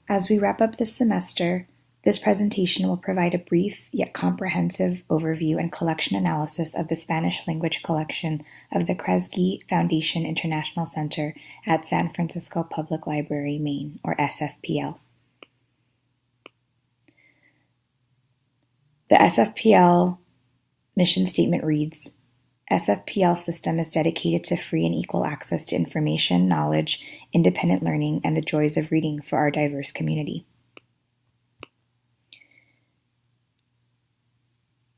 As we wrap up this semester, this presentation will provide a brief yet comprehensive overview and collection analysis of the Spanish language collection of the Kresge Foundation International Center at San Francisco Public Library, Maine, or SFPL. The SFPL mission statement reads, SFPL system is dedicated to free and equal access to information, knowledge, independent learning, and the joys of reading for our diverse community.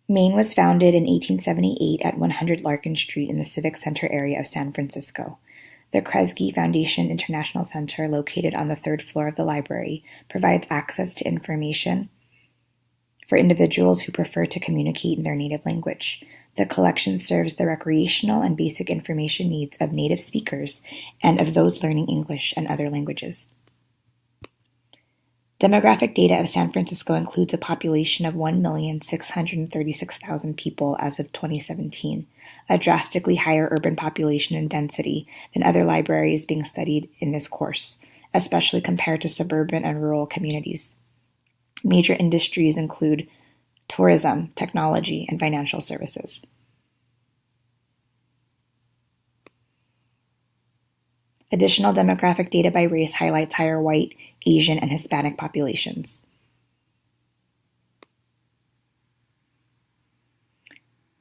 Maine was founded in 1878 at 100 Larkin Street in the Civic Center area of San Francisco. The Kresge Foundation International Center, located on the third floor of the library, provides access to information for individuals who prefer to communicate in their native language. The collection serves the recreational and basic information needs of native speakers and of those learning English and other languages. Demographic data of San Francisco includes a population of 1,636,000 people as of 2017, a drastically higher urban population and density than other libraries being studied in this course, especially compared to suburban and rural communities. Major industries include tourism, technology, and financial services. Additional demographic data by race highlights higher white, Asian, and Hispanic populations.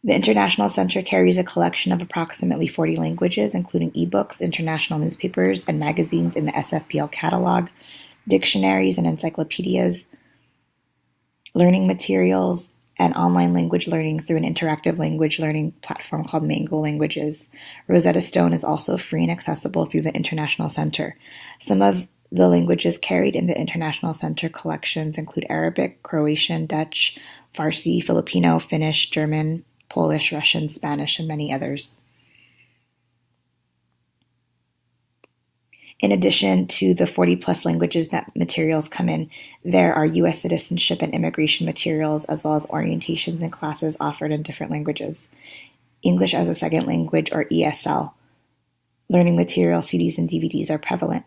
The International Center carries a collection of approximately 40 languages, including ebooks, international newspapers, and magazines in the SFPL catalog, dictionaries and encyclopedias, learning materials, and online language learning through an interactive language learning platform called Mango Languages. Rosetta Stone is also free and accessible through the International Center. Some of the languages carried in the International Center collections include Arabic, Croatian, Dutch, Farsi, Filipino, Finnish, German, Polish, Russian, Spanish, and many others. In addition to the 40-plus languages that materials come in, there are U.S. citizenship and immigration materials, as well as orientations and classes offered in different languages. English as a second language, or ESL. Learning material, CDs, and DVDs are prevalent.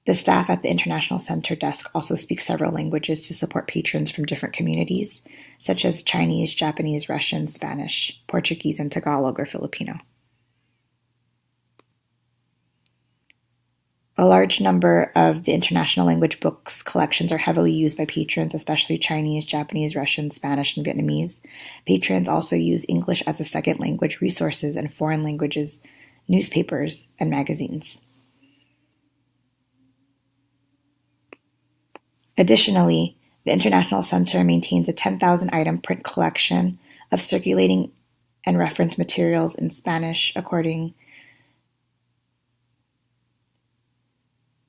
The staff at the International Center desk also speak several languages to support patrons from different communities, such as Chinese, Japanese, Russian, Spanish, Portuguese, and Tagalog or Filipino. A large number of the international language books collections are heavily used by patrons, especially Chinese, Japanese, Russian, Spanish, and Vietnamese. Patrons also use English as a second language resources and foreign languages, newspapers, and magazines. Additionally, the International Center maintains a 10,000-item print collection of circulating and reference materials in Spanish.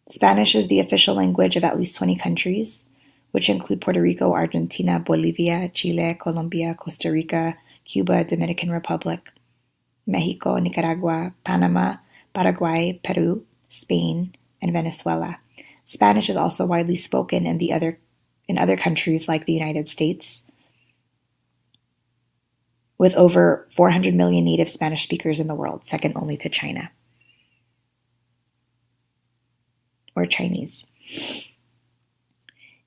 Spanish is the official language of at least 20 countries, which include Puerto Rico, Argentina, Bolivia, Chile, Colombia, Costa Rica, Cuba, Dominican Republic, Mexico, Nicaragua, Panama, Paraguay, Peru, Spain, and Venezuela. Spanish is also widely spoken in other countries like the United States, with over 400 million native Spanish speakers in the world, second only to China. Or Chinese.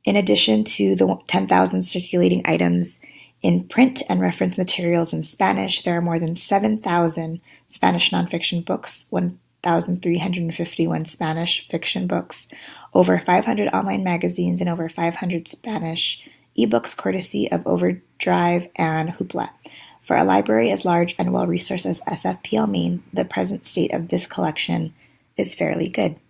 In addition to the 10,000 circulating items in print and reference materials in Spanish, there are more than 7,000 Spanish nonfiction books, 1,351 Spanish fiction books, over 500 online magazines, and over 500 Spanish ebooks courtesy of Overdrive and Hoopla. For a library as large and well-resourced as SFPL Maine, the present state of this collection is fairly good.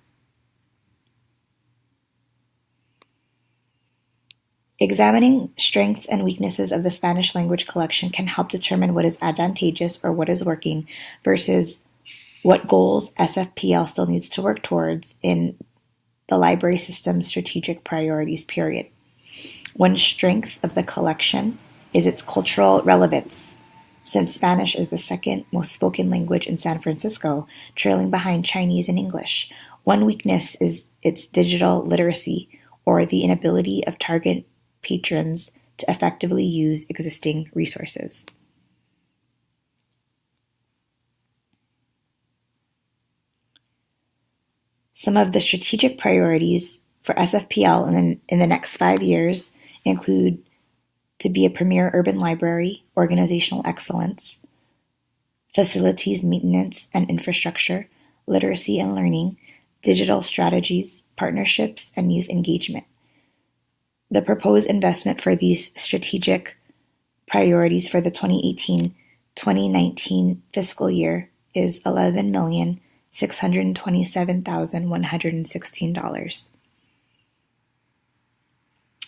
Examining strengths and weaknesses of the Spanish language collection can help determine what is advantageous or what is working versus what goals SFPL still needs to work towards in the library system's strategic priorities period. One strength of the collection is its cultural relevance, since Spanish is the second most spoken language in San Francisco, trailing behind Chinese and English. One weakness is its digital literacy, or the inability of target patrons to effectively use existing resources. Some of the strategic priorities for SFPL in the next 5 years include to be a premier urban library, organizational excellence, facilities maintenance and infrastructure, literacy and learning, digital strategies, partnerships, and youth engagement. The proposed investment for these strategic priorities for the 2018-2019 fiscal year is $11,627,116.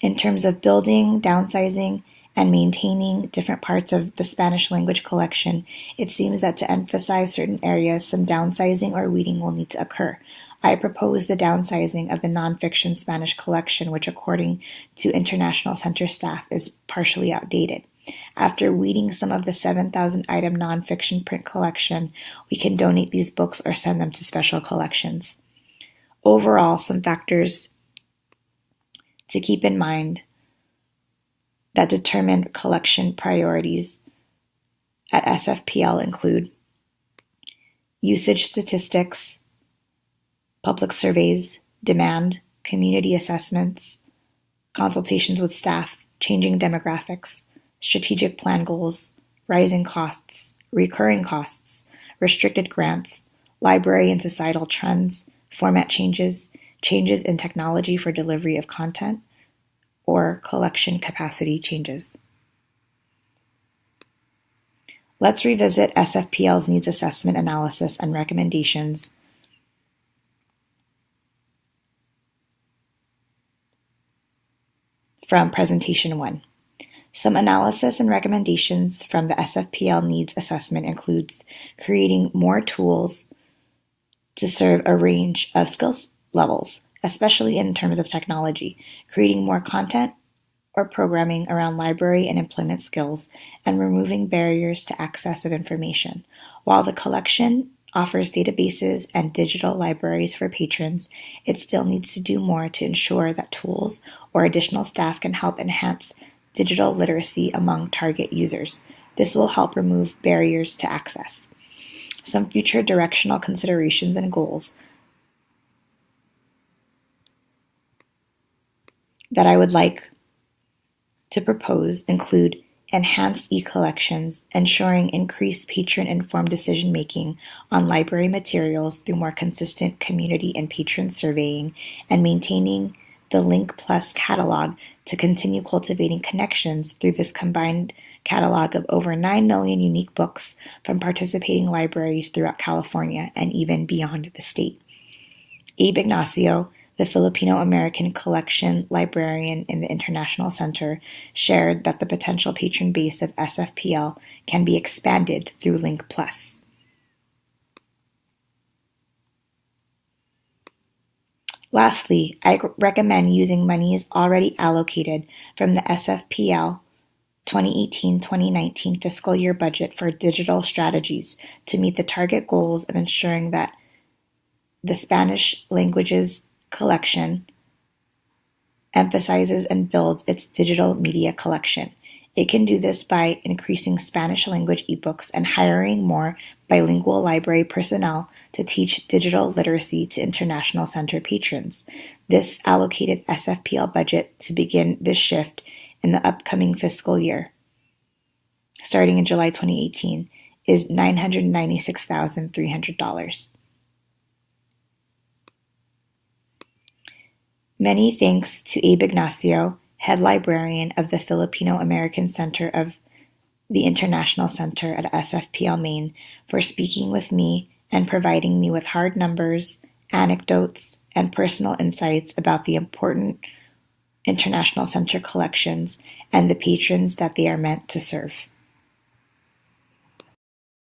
In terms of building, downsizing, and maintaining different parts of the Spanish language collection, it seems that to emphasize certain areas, some downsizing or weeding will need to occur. I propose the downsizing of the nonfiction Spanish collection, which according to International Center staff is partially outdated. After weeding some of the 7,000-item nonfiction print collection, we can donate these books or send them to special collections. Overall, some factors to keep in mind that determine collection priorities at SFPL include usage statistics, public surveys, demand, community assessments, consultations with staff, changing demographics, strategic plan goals, rising costs, recurring costs, restricted grants, library and societal trends, format changes, changes in technology for delivery of content, or collection capacity changes. Let's revisit SFPL's needs assessment analysis and recommendations from Presentation 1. Some analysis and recommendations from the SFPL needs assessment includes creating more tools to serve a range of skills levels, especially in terms of technology, creating more content or programming around library and employment skills, and removing barriers to access of information. While the collection offers databases and digital libraries for patrons, it still needs to do more to ensure that tools or additional staff can help enhance digital literacy among target users. This will help remove barriers to access. Some future directional considerations and goals that I would like to propose include enhanced e-collections, ensuring increased patron-informed decision-making on library materials through more consistent community and patron surveying, and maintaining the Link Plus catalog to continue cultivating connections through this combined catalog of over 9 million unique books from participating libraries throughout California and even beyond the state. Abe Ignacio, the Filipino-American collection librarian in the International Center, shared that the potential patron base of SFPL can be expanded through Link Plus. Lastly, I recommend using monies already allocated from the SFPL 2018-2019 fiscal year budget for digital strategies to meet the target goals of ensuring that the Spanish languages collection emphasizes and builds its digital media collection. It can do this by increasing Spanish language ebooks and hiring more bilingual library personnel to teach digital literacy to International Center patrons. This allocated SFPL budget to begin this shift in the upcoming fiscal year, starting in July 2018, is $996,300. Many thanks to Abe Ignacio, head librarian of the Filipino-American Center of the International Center at SFPL Maine, for speaking with me and providing me with hard numbers, anecdotes, and personal insights about the important International Center collections and the patrons that they are meant to serve.